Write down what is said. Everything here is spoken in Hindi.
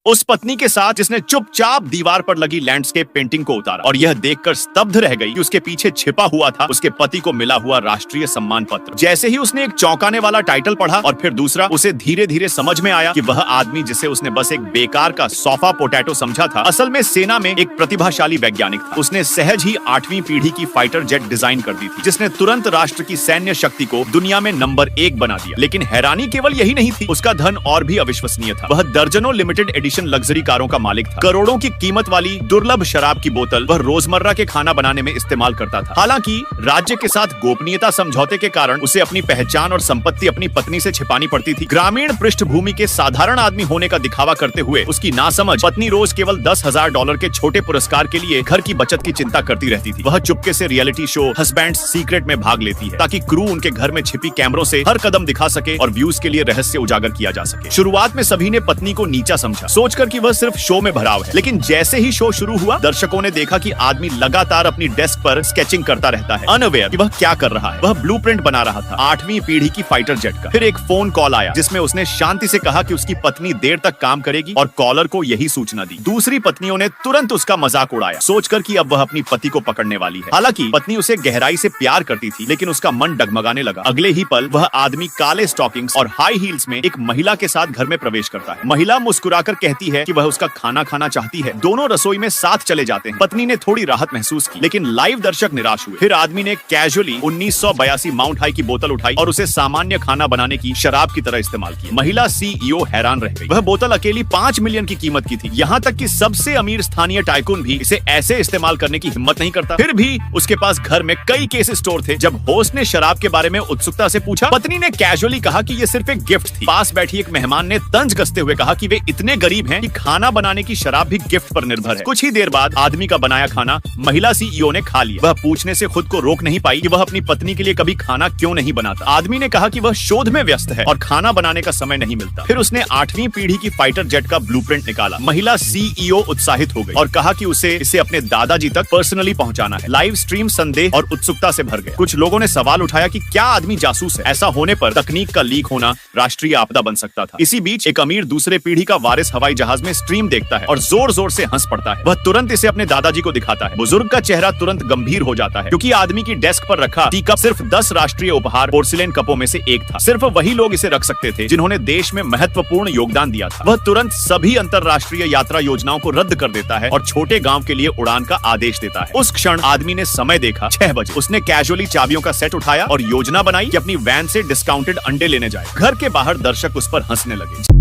उस पत्नी के साथ जिसने चुपचाप दीवार पर लगी लैंडस्केप पेंटिंग को उतारा और यह देखकर स्तब्ध रह गई कि उसके पीछे छिपा हुआ था उसके पति को मिला हुआ राष्ट्रीय सम्मान पत्र। जैसे ही उसने एक चौंकाने वाला टाइटल पढ़ा और फिर दूसरा, उसे धीरे धीरे समझ में आया कि वह आदमी जिसे उसने बस एक बेकार का सोफा पोटैटो समझा था, असल में सेना में एक प्रतिभाशाली वैज्ञानिक था। उसने सहज ही 8वीं पीढ़ी की फाइटर जेट डिजाइन कर दी थी, जिसने तुरंत राष्ट्र की सैन्य शक्ति को दुनिया में नंबर 1 बना दिया। लेकिन हैरानी केवल यही नहीं थी, उसका धन और भी अविश्वसनीय था। वह दर्जनों लिमिटेड एडिशन लग्जरी कारों का मालिक था। करोड़ों की कीमत वाली दुर्लभ शराब की बोतल वह रोजमर्रा के खाना बनाने में इस्तेमाल करता था। हालांकि राज्य के साथ गोपनीयता समझौते के कारण उसे अपनी पहचान और संपत्ति अपनी पत्नी से छिपानी पड़ती थी। ग्रामीण पृष्ठभूमि के साधारण आदमी होने का दिखावा करते हुए उसकी नासमझ पत्नी रोज केवल $10,000 के छोटे पुरस्कार के लिए घर की बचत की चिंता करती रहती थी। वह चुपके से रियलिटी शो हस्बैंड्स सीक्रेट में भाग लेती है ताकि क्रू उनके घर में छिपी कैमरों से हर कदम दिखा सके और व्यूज के लिए रहस्य उजागर किया जा सके। शुरुआत में सभी ने पत्नी को नीचा समझा, सोचकर कि वह सिर्फ शो में भराव है। लेकिन जैसे ही शो शुरू हुआ, दर्शकों ने देखा कि आदमी लगातार अपनी डेस्क पर स्केचिंग करता रहता है, अनअवेयर कि वह क्या कर रहा है। वह ब्लूप्रिंट बना रहा था 8वीं पीढ़ी की फाइटर जेट का। फिर एक फोन कॉल आया जिसमें उसने शांति से कहा कि उसकी पत्नी देर तक काम करेगी और कॉलर को यही सूचना दी। दूसरी पत्नियों ने तुरंत उसका मजाक उड़ाया, सोचकर कि अब वह अपनी पति को पकड़ने वाली है। हालांकि पत्नी उसे गहराई से प्यार करती थी, लेकिन उसका मन डगमगाने लगा। अगले ही पल वह आदमी काले स्टॉकिंग्स और हाई हील्स में एक महिला के साथ घर में प्रवेश करता है। महिला मुस्कुराकर कहती है कि वह उसका खाना खाना चाहती है। दोनों रसोई में साथ चले जाते हैं। पत्नी ने थोड़ी राहत महसूस की, लेकिन लाइव दर्शक निराश हुए। फिर आदमी ने कैजुअली 1982 माउंट हाई की बोतल उठाई और उसे सामान्य खाना बनाने की शराब की तरह इस्तेमाल किया। महिला सीईओ हैरान रह गई। वह बोतल अकेली 5 मिलियन की कीमत की थी। यहाँ तक कि सबसे अमीर स्थानीय टाइकून भी इसे ऐसे इस्तेमाल करने की हिम्मत नहीं करता। फिर भी उसके पास घर में कई केस स्टोर थे। जब होस्ट ने शराब के बारे में उत्सुकता से पूछा, पत्नी ने कैजुअली कहा कि ये सिर्फ एक गिफ्ट थी। पास बैठी एक मेहमान ने तंज कसते हुए कहा कि वे इतने गरीब हैं कि खाना बनाने की शराब भी गिफ्ट पर निर्भर है। कुछ ही देर बाद आदमी का बनाया खाना महिला सीईओ ने खा लिया। वह पूछने से खुद को रोक नहीं पाई कि वह अपनी पत्नी के लिए कभी खाना क्यों नहीं बनाता। आदमी ने कहा कि वह शोध में व्यस्त है और खाना बनाने का समय नहीं मिलता। फिर उसने 8वीं पीढ़ी की फाइटर जेट का ब्लूप्रिंट निकाला। महिला सीईओ उत्साहित हो गई और कहा कि उसे इसे अपने दादाजी तक पर्सनली पहुंचाना है। लाइव स्ट्रीम संदेह और उत्सुकता से भर गया। कुछ लोगों ने सवाल उठाया कि क्या आदमी जासूस है? ऐसा होने पर तकनीक का लीक होना राष्ट्रीय आपदा बन सकता था। इसी बीच एक अमीर दूसरे पीढ़ी का वारिस हवाई जहाज में स्ट्रीम देखता है और जोर जोर से हंस पड़ता है। वह तुरंत इसे अपने दादाजी को दिखाता है। बुजुर्ग का चेहरा तुरंत गंभीर हो जाता है, क्योंकि आदमी की डेस्क पर रखा टी कप सिर्फ 10 राष्ट्रीय उपहार पोर्सिलेन कपों में से एक था। सिर्फ वही लोग इसे रख सकते थे जिन्होंने देश में महत्वपूर्ण योगदान दिया था। वह तुरंत सभी अंतरराष्ट्रीय यात्रा योजनाओं को रद्द कर देता है और छोटे गांव के लिए उड़ान का आदेश देता है। उस क्षण आदमी ने समय देखा, 6 बजे। उसने कैजुअली चाबियों का सेट उठाया और योजना बनाई कि अपनी वैन से डिस्काउंटेड अंडे लेने जाए। घर के बाहर दर्शक उस पर हंसने लगे।